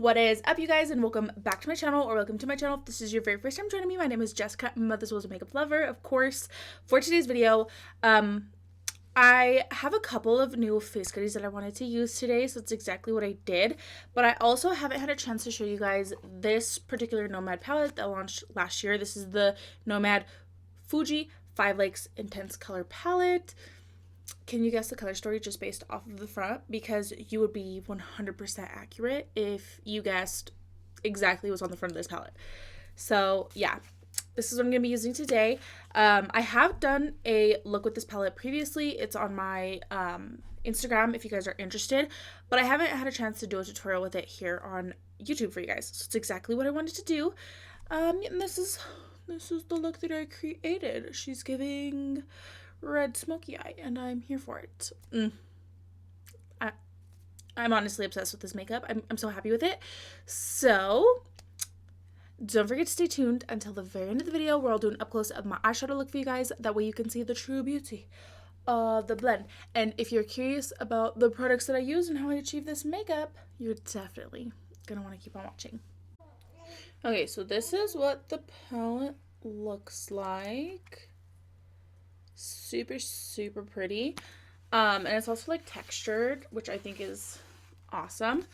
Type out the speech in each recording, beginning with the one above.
What is up, you guys, and welcome back to my channel, or welcome to my channel if this is your very first time joining me. My name is Jessica, my mother's was a makeup lover. Of course, for today's video, I have a couple of new face goodies that I wanted to use today, so that's exactly what I did. But I also haven't had a chance to show you guys this particular Nomad palette that launched last year. This is the Nomad Fuji 5 Lakes Intense Color Palette. Can you guess the color story just based off of the front? Because you would be 100% accurate if you guessed exactly what's on the front of this palette. So yeah, this is what I'm going to be using today. I have done a look with this palette previously. It's on my Instagram if you guys are interested, but I haven't had a chance to do a tutorial with it here on YouTube for you guys. So it's exactly what I wanted to do. And this is the look that I created. She's giving red smoky eye, and I'm here for it. I'm honestly obsessed with this makeup. I'm so happy with it. So don't forget to stay tuned until the very end of the video, where I'll do an up close of my eyeshadow look for you guys. That way you can see the true beauty of the blend. And if you're curious about the products that I use and how I achieve this makeup, you're definitely gonna want to keep on watching. Okay, so this is what the palette looks like. Super pretty, and it's also like textured, which I think is awesome.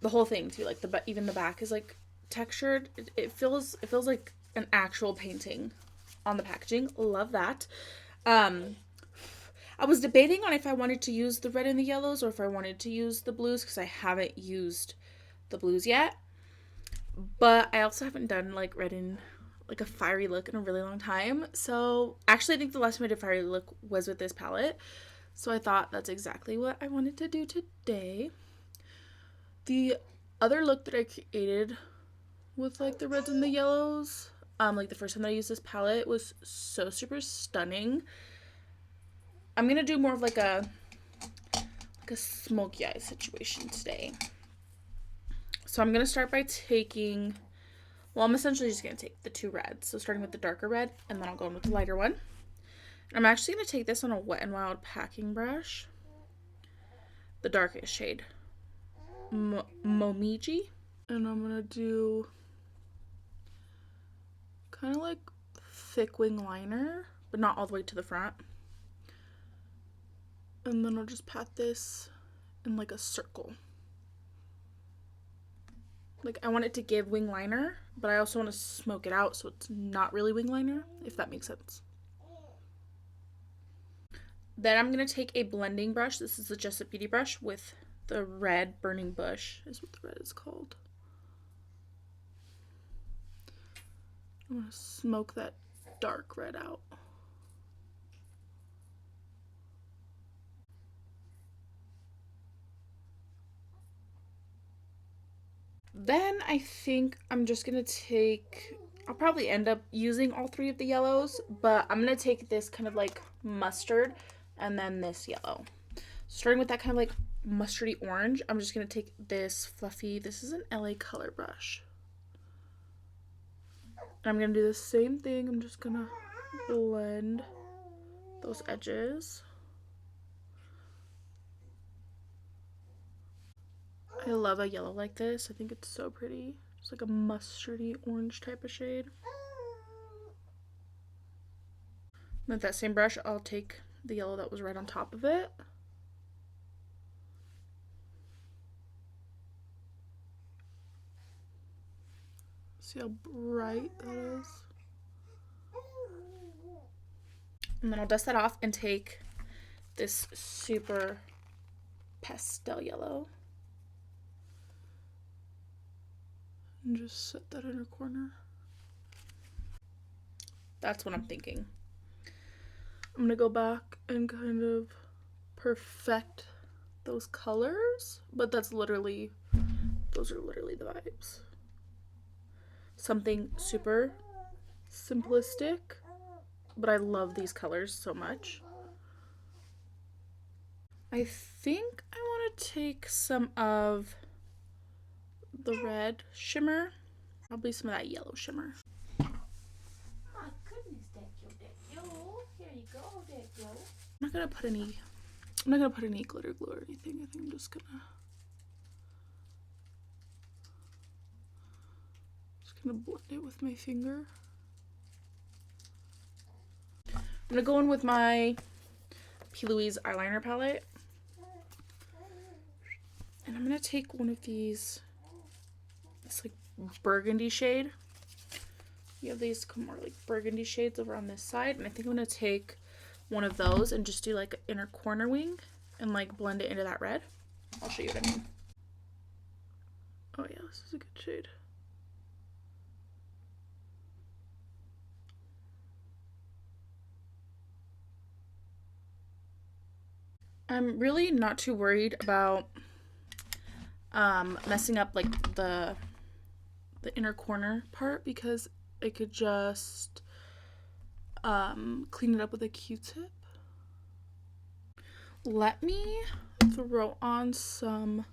The whole thing too, like even the back is like textured. It feels like an actual painting on the packaging. Love that. I was debating on if I wanted to use the red and the yellows or if I wanted to use the blues, because I haven't used the blues yet, but I also haven't done like red and like a fiery look in a really long time. So actually I think the last time I did fiery look was with this palette, so I thought that's exactly what I wanted to do today. The other look that I created with like the reds and the yellows, like the first time that I used this palette, was so super stunning. I'm gonna do more of like a smoky eye situation today. So I'm gonna start by taking, well, I'm essentially just going to take the two reds. So starting with the darker red, and then I'll go in with the lighter one. I'm actually going to take this on a Wet n Wild packing brush. The darkest shade. Momiji. And I'm going to do kind of like thick wing liner, but not all the way to the front. And then I'll just pat this in like a circle. Like, I want it to give wing liner, but I also want to smoke it out so it's not really wing liner, if that makes sense. Then I'm going to take a blending brush. This is the Just a Beauty brush with the red Burning Bush, is what the red is called. I want to smoke that dark red out. Then I think I'm just gonna take, I'll probably end up using all three of the yellows, but I'm gonna take this kind of like mustard and then this yellow. Starting with that kind of like mustardy orange, I'm just gonna take this fluffy, this is an LA color brush. And I'm gonna do the same thing. I'm just gonna blend those edges. I love a yellow like this. I think it's so pretty. It's like a mustardy orange type of shade. With that same brush, I'll take the yellow that was right on top of it. See how bright that is? And then I'll dust that off and take this super pastel yellow. And just set that in a corner. That's what I'm thinking. I'm gonna go back and kind of perfect those colors, but those are literally the vibes. Something super simplistic, but I love these colors so much. I think I want to take some of the red shimmer, probably some of that yellow shimmer. My goodness, here you go, I'm not gonna put any glitter glue or anything. I think I'm just gonna Just gonna blend it with my finger. I'm gonna go in with my PLouise eyeliner palette. And I'm gonna take one of these, this like burgundy shade. You have these more like burgundy shades over on this side. And I think I'm gonna take one of those and just do like an inner corner wing and like blend it into that red. I'll show you what I mean. Oh yeah, this is a good shade. I'm really not too worried about messing up like the inner corner part because I could just clean it up with a Q-tip. Let me throw on some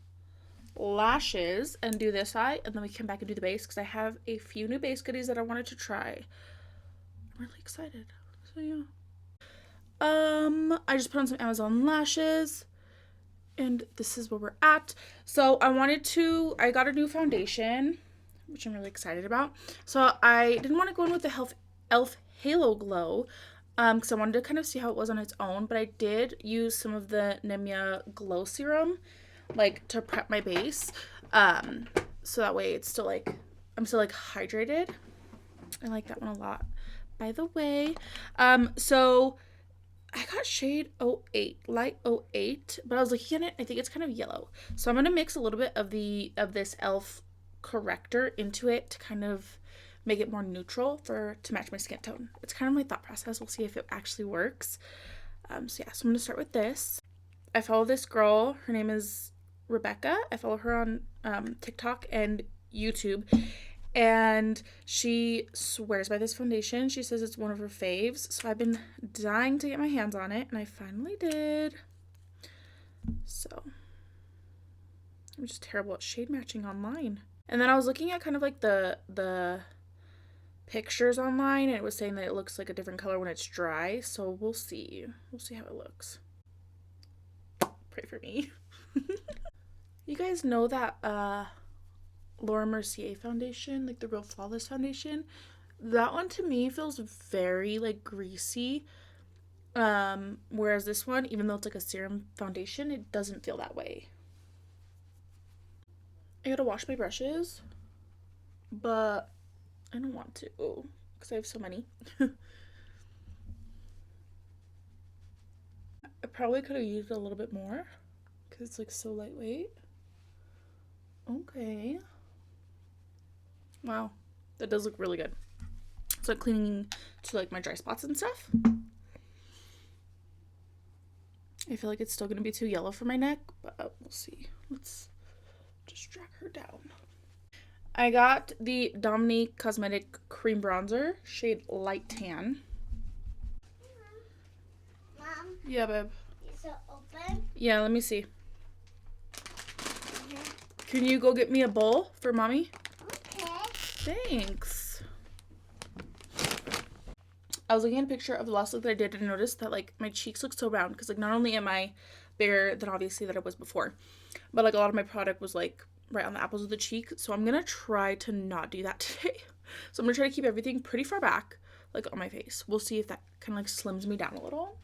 lashes and do this eye, and then we come back and do the base because I have a few new base goodies that I wanted to try. I'm really excited. So yeah. I just put on some Amazon lashes and this is where we're at. So I got a new foundation, which I'm really excited about. So I didn't want to go in with the e.l.f. Halo Glow because I wanted to kind of see how it was on its own, but I did use some of the Nimya Glow Serum like to prep my base. So that way it's still like, I'm still like hydrated. I like that one a lot, by the way. So I got shade 08, light 08, but I was looking at it, I think it's kind of yellow. So I'm going to mix a little bit of this e.l.f. corrector into it to kind of make it more neutral to match my skin tone. It's kind of my thought process. We'll see if it actually works. So yeah, so I'm going to start with this. I follow this girl. Her name is Rebecca. I follow her on TikTok and YouTube. And she swears by this foundation. She says it's one of her faves. So I've been dying to get my hands on it. And I finally did. So I'm just terrible at shade matching online. And then I was looking at kind of like the pictures online. And it was saying that it looks like a different color when it's dry. So we'll see. We'll see how it looks. Pray for me. You guys know that Laura Mercier foundation, like the Real Flawless foundation, that one to me feels very like greasy, whereas this one, even though it's like a serum foundation, it doesn't feel that way. I gotta wash my brushes, but I don't want to because I have so many. I probably could have used a little bit more because it's like so lightweight. Okay. Wow, that does look really good. So cleaning to like my dry spots and stuff. I feel like it's still gonna be too yellow for my neck, but we'll see. Let's just drag her down. I got the Dominique Cosmetic Cream Bronzer, shade Light Tan. Mom? Yeah, babe. Is it open? Yeah, let me see. Can you go get me a bowl for mommy? Thanks. I was looking at a picture of the last look that I did and noticed that like my cheeks look so round because like not only am I bigger than obviously that I was before, but like a lot of my product was like right on the apples of the cheek. So I'm gonna try to not do that today. So I'm gonna try to keep everything pretty far back like on my face. We'll see if that kind of like slims me down a little.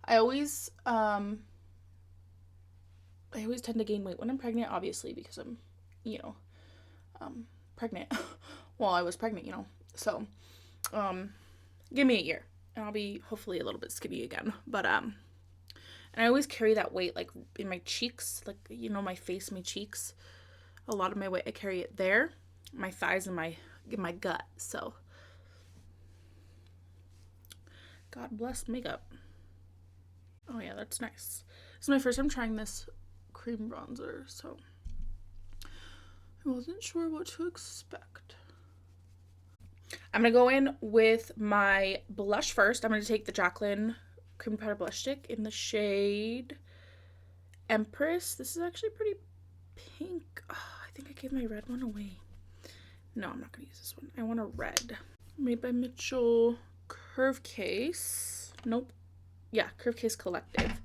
I always tend to gain weight when I'm pregnant, obviously, because I'm, pregnant. Well, I was pregnant, so give me a year and I'll be hopefully a little bit skinny again. But and I always carry that weight like in my cheeks, like my face, my cheeks. A lot of my weight I carry it there, my thighs, and my gut. So God bless makeup. Oh yeah, that's nice. This is my first time trying this cream bronzer, so I wasn't sure what to expect. I'm gonna go in with my blush first. I'm gonna take the Jaclyn cream powder blush stick in the shade Empress. This is actually pretty pink. Oh, I think I gave my red one away. No, I'm not gonna use this one. I want a red. Made by Mitchell. Curve Case. Nope. Yeah, Curve Case Collective.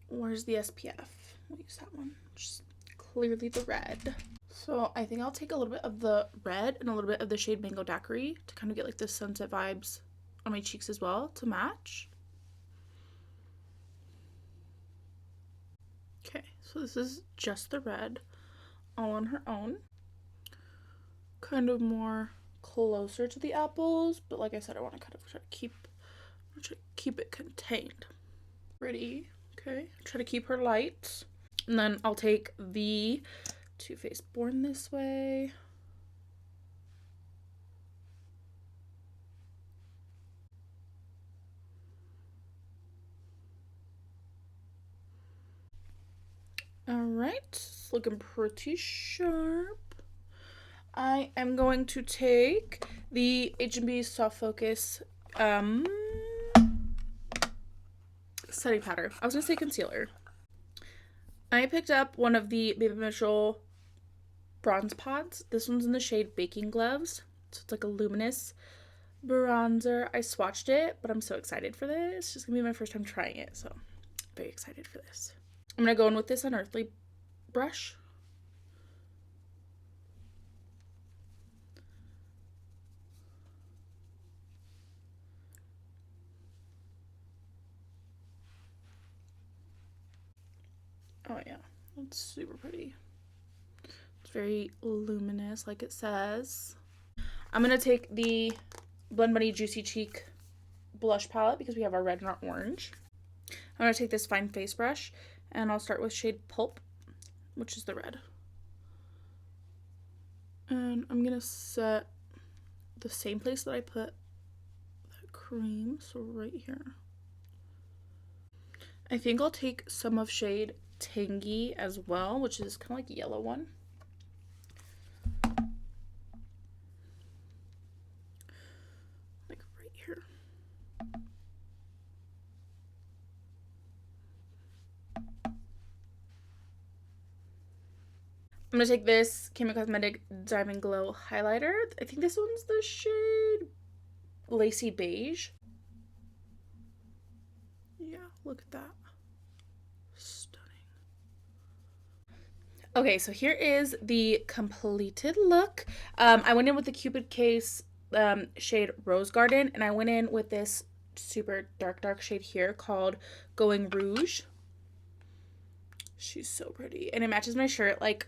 Where's the SPF? We'll use that one. Just clearly the red. So I think I'll take a little bit of the red and a little bit of the shade Mango Daiquiri to kind of get like the sunset vibes on my cheeks as well to match. Okay, so this is just the red all on her own. Kind of more closer to the apples, but like I said, I want to kind of try to keep it contained. Pretty. Okay, try to keep her light. And then I'll take the Too Faced Born This Way. Alright, it's looking pretty sharp. I am going to take the HNB Soft Focus setting powder. I was going to say concealer. I picked up one of the Baby Mitchell bronze pods. This one's in the shade Baking Gloves. So it's like a luminous bronzer. I swatched it, but I'm so excited for this. It's just going to be my first time trying it, so I'm very excited for this. I'm going to go in with this Unearthly brush. Oh yeah, that's super pretty. It's very luminous, like it says. I'm going to take the Blend Bunny Juicy Cheek blush palette because we have our red and our orange. I'm going to take this fine face brush and I'll start with shade Pulp, which is the red. And I'm going to set the same place that I put that cream, so right here. I think I'll take some of shade Tangy as well, which is kind of like a yellow one. Like right here. I'm going to take this Kaima Cosmetics Diamond Glow highlighter. I think this one's the shade Lacy Beige. Yeah, look at that. Stunning. Okay, so here is the completed look. I went in with the Cupid case shade Rose Garden, and I went in with this super dark shade here called Going Rouge. She's so pretty, and it matches my shirt like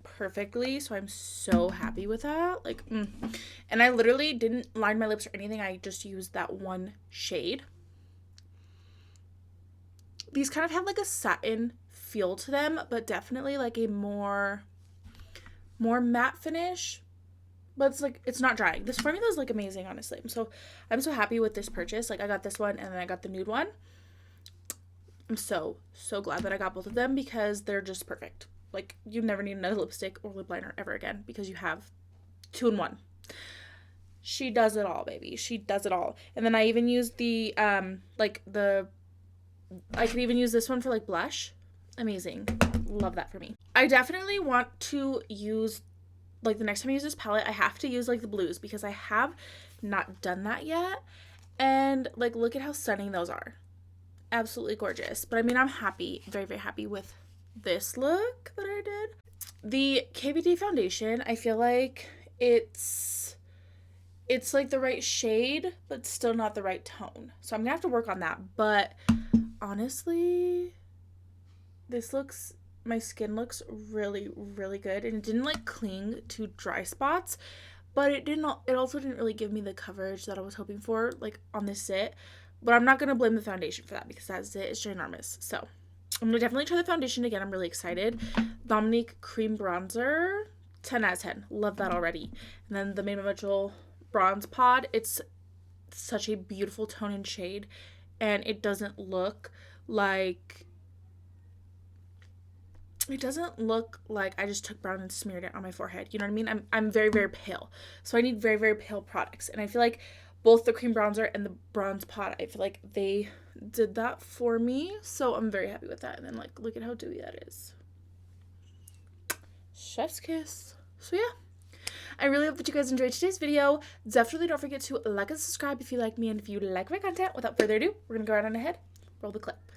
perfectly, so I'm so happy with that. Like, and I literally didn't line my lips or anything. I just used that one shade. These kind of have like a satin feel to them, but definitely like a more matte finish. But it's like, it's not drying. This formula is like amazing, honestly. I'm so happy with this purchase. Like, I got this one and then I got the nude one. I'm so glad that I got both of them because they're just perfect. Like, you never need another lipstick or lip liner ever again because you have 2 in 1. She does it all, baby. She does it all. And then I even used the I could even use this one for like blush. Amazing. Love that for me. I definitely want to use, like, the next time I use this palette, I have to use like the blues because I have not done that yet. And like, look at how stunning those are. Absolutely gorgeous. But I mean, I'm happy, very happy with this look that I did. The KBD foundation, I feel like it's like the right shade, but still not the right tone. So I'm gonna have to work on that. But honestly, my skin looks really good, and it didn't like cling to dry spots, but it also didn't really give me the coverage that I was hoping for, like on this sit. But I'm not gonna blame the foundation for that because that zit is ginormous. So I'm gonna definitely try the foundation again. I'm really excited. Dominique cream bronzer, 10 out of 10. Love that already. And then the Baby Mitchell bronze pod. It's such a beautiful tone and shade, and it doesn't look like I just took brown and smeared it on my forehead. You know what I mean? I'm very pale, so I need very pale products, and I feel like both the cream bronzer and the bronze pot, I feel like they did that for me, so I'm very happy with that. And then like, look at how dewy that is. Chef's kiss. So yeah, I really hope that you guys enjoyed today's video. Definitely don't forget to like and subscribe if you like me and if you like my content. Without further ado, we're gonna go right on ahead, roll the clip.